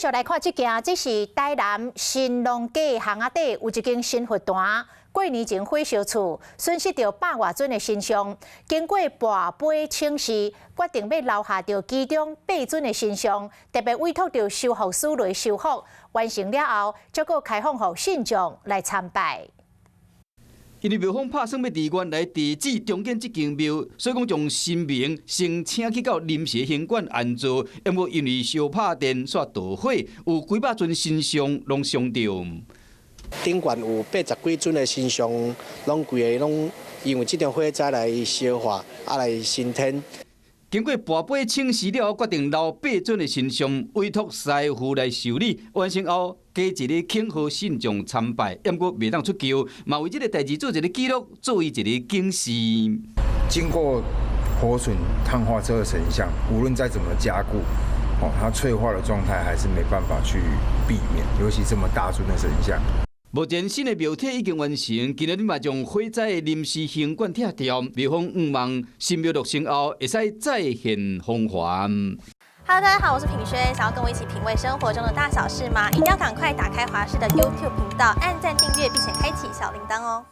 续来看这件，这是台南新农街巷仔底有一间新佛坛，过年前火烧厝，损失着100外尊的神像。经过跋杯请示，决定要留下着其中8尊的神像，特别委托着修复师来修复。完成了后，才阁开放予信众来参拜。 因为庙方打算要伫原来地址重建这间庙，所以讲将神明先请去到临时行馆安坐，因为因为烧拍电煞导火，有几百尊神像拢伤着。顶悬有80几尊的神像，拢规个拢因为这场火灾来烧化，来升天。 经过跋杯请示了后，决定留8尊的神像，委托师傅来修理。完成后，加一日庆贺信众参拜，不过未当出轿，嘛为这个代志做一个记录，作为一个警示。经过破损碳化之后的神像，无论再怎么加固，它脆化的状态还是没办法去避免，尤其这么大尊的神像。 目前新的庙体已经完成，今日嘛将火灾的临时行馆拆掉，庙方望新庙落成后会使再现风华。Hello， 大家好，我是品轩，想要跟我一起品味生活中的大小事吗？一定要赶快打开华视的 YouTube 频道，按赞订阅，并且开启小铃铛哦。